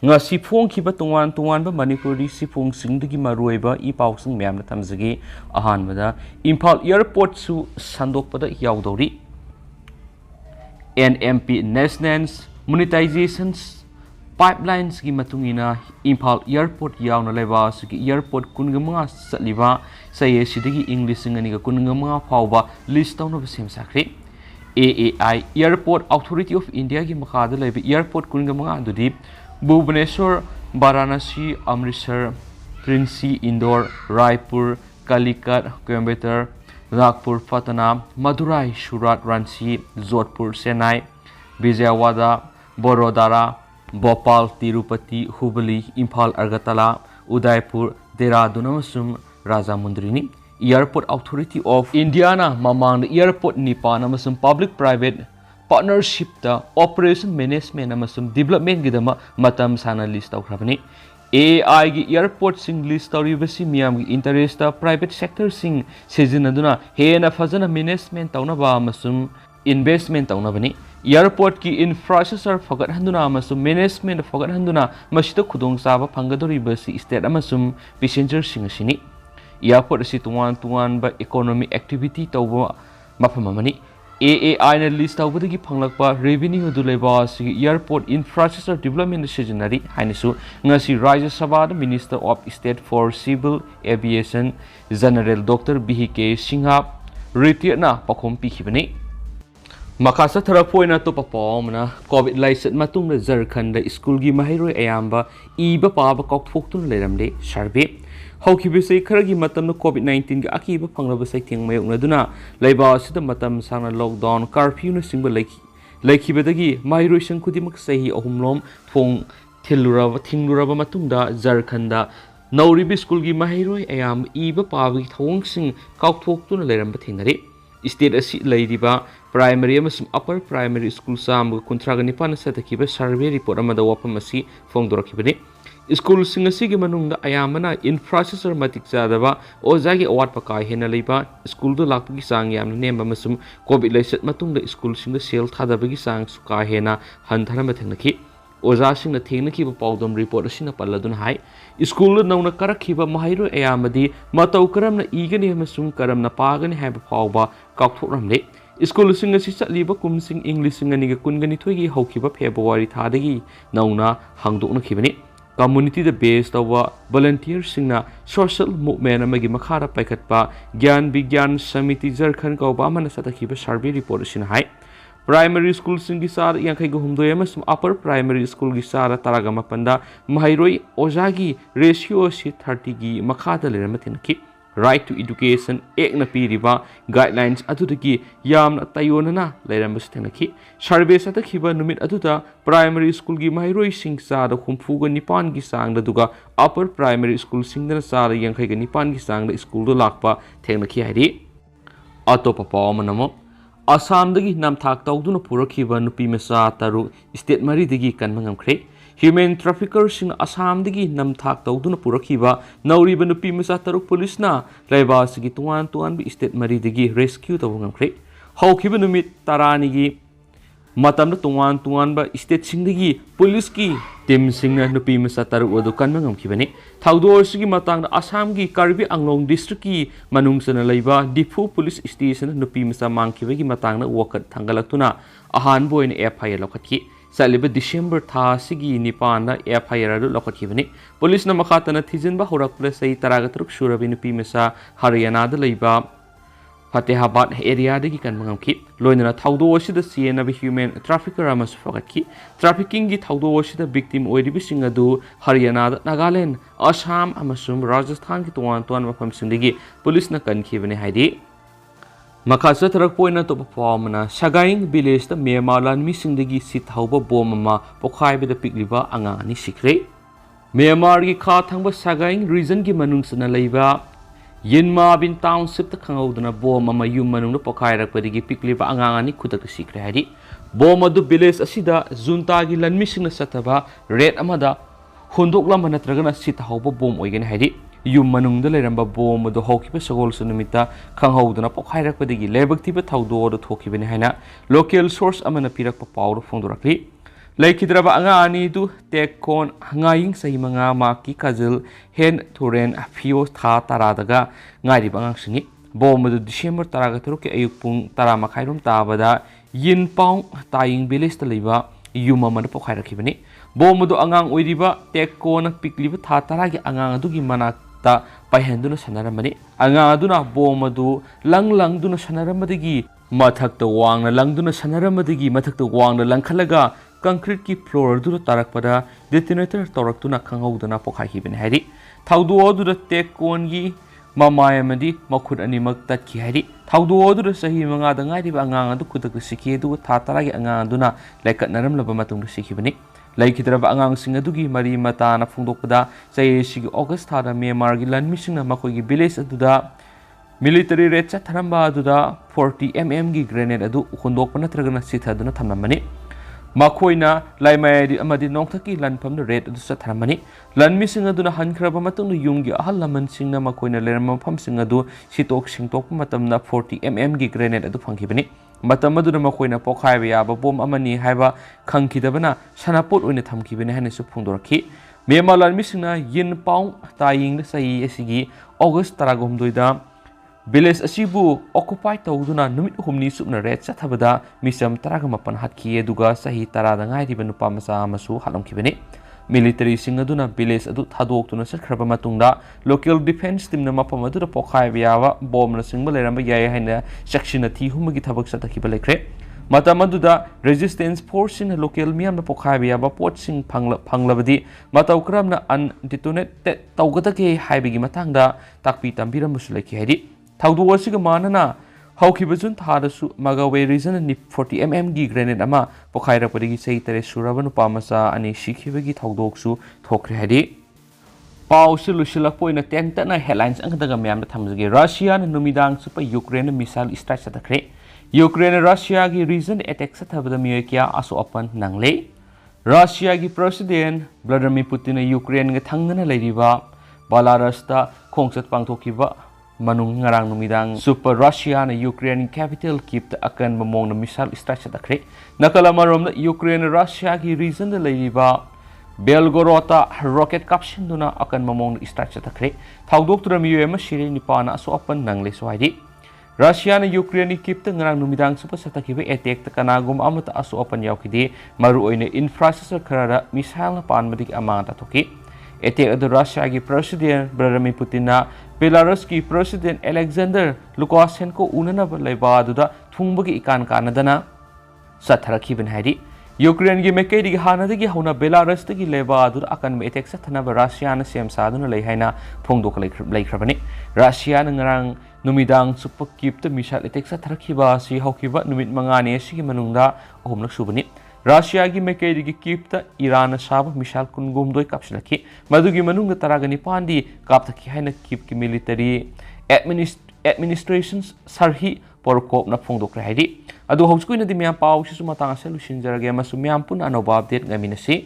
ngasi phongkhiba tungan Manipuri sifungsingdagi maruiba ipausing myamna thamjagi ahanbada Imphal Airport su Sandokpada yaodaori NMP National Monetization Pipelines ki matungina Imphal Airport yauna leba suki airport kungamanga satliba saye sidagi English ngani ga kungamanga phawba list tawna sem sakri AAI Airport Authority of India ki makhada leba airport kungamanga adudi Bhubaneswar, Varanasi, Amritsar, Trinci, Indore, Raipur, Calicut, Coimbatore, Nagpur, Patna, Madurai, Surat, Ranchi, Jodhpur, Chennai, Vijayawada, Barodara, Bhopal, Tirupati, Hubli, Imphal, Agartala, Udaipur, Dehradun amasung Rajahmundry. Airport Authority of India na mamang airport nipan amasung public private partnership da operation management amasum development gidama matam sana list tawkrabani AI gi airport sing list tawribasi miyam gi interest da private sector sing sejinaduna hena fazana management tawna ba amasum investment tawna bani airport ki infrastructure fagat handuna amasum management fagat handuna masita khudong saba phangadori basi state amasum passenger sing sini airport si tuan ba economic activity tawba mafamamani AAI na list tawbadagi phanglakpa revenue du leba si airport infrastructure development seasonary hainisu ngasi Rajya Sabha Minister of State for Civil Aviation General Dr. BK Singha retired na pakhom pikhibani makasa tharapoina to papomna covid license matungna Jharkhand da school gi mahairoi ayamba iba paba kokthoktu leramde survey Hokibisai Karagi Matam COVID-19 Akiba Panglabasai Ting Mayonaduna, Laba Sita Matam Sana lockdown, curfew no single lake Hibadagi, Migration Kudimak Sahi Ohumlom, Fong Tilurava Tinglurava Matunda, Zarkanda, Nauribi Skulgi Mahiroi Ayam, Eva Pavi Tong Sing, Kauktok to Leram Batinari. State a seat ladyba, primary and upper primary school Sam, Contraganipan Satakiba survey report Amada Wapamasi, Fong Dorakibani. School Singasigi Manunda Ayamana infrastructure matic Zadava, Ozagi Awat Pakai Henaliba, School to Lakpi Sang Yam name Masum, COVID Liset Matunda School Sing the Sale Tadabagi Sang Suka Hena, Hantaramatanaki, Ozasing the Tenaki Powdom report Sina Paladun High, School Nona Karakiba Mahiro Ayamadi, Mataukaram na Egan Masum Karam na Pagan have a Pauba, Kaktoramde. School sing a sister liba kum sing English sing a nigga kunganitogi hokiba February Tadagi, Nauna, Hangdona Kibani. Community the based of volunteer singna social movement amagi makhara paikatpa gyan bigyan samiti Jharkhand ka Obama na satakiba survey report sin hai primary school singi sar yankai go humdoy amasum upper primary school gi sara taraga mapanda mahairoi ozagi ratio si 30 gi makhada leramatin ki right to education ek na piriba guidelines adudagi yamna tayonana leirambas thanaki survey satakhiba numit aduda primary school gi mairoi sing sa da khumfuga nipan gi sang da duga upper primary school sing da sa da yankhai ga nipan gi sang da school do lakpa thenaki hairi atopa pamanamo Assam dagi Namthak touduna Purakpa Nupi mesa taru state mari dagi kanmangamkhre Human traffickers in Assam digi Namthak touduna Purakpa Nauriba Nupi mesa taru police na laiba sigi tuan bi state mari dagi rescue tawungamkhre Haukiba numit taranigi matamna tuan ba state singdagi police ki team singna nupi mesa taru odu kanmangamkhibani Thaudor sigi matang Assam gi Karbi Anglong district ki manungsana laiba Difu police station nupi mesa mangkhibagi matang na wakat thangalatuna ahan boin FIR lokhatki Saliba December tha sigi nipana FIR adu lokhatkibani police na makhatana thijinba horakpla sei taragatruk surabi nupi mesa Haryana da laiba Fatehabad area dagi kanmangamki loinana thaudo osida siena bi human trafficker amas fagatki trafficking gi thaudo osida victim oiribi singadu Haryana da Nagaland Assam amasum Rajasthan ki tuan mafam sindagi police na kankhibani haidi Makasa tarak poina to pamana Sagaing village da Myanmaran mi sindagi sit hauba bomama pokhai da pikliba angani sikre Myanmar gi kha thangba Sagaing region gi manungsana leiba Yinma bin township ta khangauduna bom ama yum manung pokhai rakpadigi pikliba angangani khudak sikre hari bom adu village asida junta gi lanmi singna sataba red amada hondokla manatragana sit hauba bom oigen hari yum manung da leramba bom adu hokiba sagol sunumita khangauduna pokhai rakpadigi lebaktiba thaudo do thokibani haina local source amana pirak pa pawr phongdorakli Laikhidraba anga ani tu tekon ngaying sahi manga maki kazil hen thuren phio tha taradaga ngari bangang singi bom du December taraga turuk ayuk pung tara makhairum tabada yin paung taying village ta leiba yuma man pokhai rakhibani bom du angang oiriba tekon pikliba tha taragi angang adu gi manakta paihenduna sanaramani angang aduna bom du lang duna sanaramadi mathakta wangna langduna sanaramadi mathakta wangna langkhalaga concrete ki floor du tarakpada detonator toraktuna khangaudana pokhai hibin hari thaudu odu tekon gi mamaya madi makhut animak tatki hari thaudu odu sahi manga da ngai riba angang adu kudak sikhe du tha taragi angang aduna laikat naram laba matung sikhibani laikhidraba angang sing adu gi mari mata na phungdokpada sai sigi august thada Myanmar gi lanmi singna makoi gi village aduda military red cha tharamba aduda 40 mm gi grenade adu khundokpa natragana sithaduna thamnamani makoina laimai amadi nongthaki lanpamna red adu sa tharamani lanmi sing aduna hankraba matungna yumgi ahal laman singna makoina lerama pham sing adu sitok singtok matamna 40 mm gi grenade adu phangkhibani matam aduna makoina pokhaiba yaba bom amani haiba khangkhidabana sanapot oina thamkhibani hane su phungdoraki Myanmar lanmi singna yin paung taying na sai asigi august taragomdoida village asibu occupy tawduna numit humni supna red chathabada misam taraga mapan hatki eduga sahi tarada ngai riba nupa masa amasu halomkhibani military singaduna village adu thadoktuna sakhraba matungda local defense team na mapam adu pokhai biawa bom na singba leramba yai haina section thi humagi thabak satakhiba lekre matam aduda resistance force in local miam na pokhai biawa pot sing phanglabadi mataw kramna undetonated tawgatake haibigi matangda takpi tambiram musulaki haidi thaudu wasiga manana hawkhibajun thadasu magawe region ni 40 mm gi grenade ama pokhaira padigi sei tare surabanu pamasa ani shikhibagi thaudoksu thokre hadi pawsu lusilak poina tengta na headlines angdaga myam thamjage Russia na numidang supa Ukraine missile strike satakre Ukraine Russia gi region attack sathabada miyekya aso apan nangle Russia gi president Vladimir Putin na Ukraine ga thangna leiriba Belarus ta khongsat pangthokiba manung ngarang numidang super Russia na Ukraine capital keep the akan mamong na missile strike satakre nakalamarom na Ukraine Russia gi region da leiriba Belgorod rocket caption duna akan mamong na strike satakre thaudok tura miyema shiri nipana so apan nangle swaidi Russia na Ukraine keep the ngarang numidang super satakibe attack ta kanagum amata aso apan yaukidi maru oine infrastructure kharara missile na panmadik amata thoki attack adu Russia gi president Vladimir Putin na Belarus ki president Alexander Lukashenko unana laiba aduda thungbagi ikan kanadana satharakhi ben haidi Ukraine gi mekai gi hanadagi hauna Belarus tagi laiba aduda akan me attack sathana Russia na sem saduna lai haina phongdok laikhrabani Russia na ngarang numidang supakip ta missile attack satharakhi ba si hawkiba numit mangane sigi manungda ahumlak subani Russia gi mekai gi kipta Iran sab missile kungumdoi kapsilaki madugi manungda taragani pandi kapthaki haina kip ki military administrations sarhi porkop na phongdok haidi adu hauskui na di myam paw si sumatang solution jarage masu myam pun anoba update ngaminasi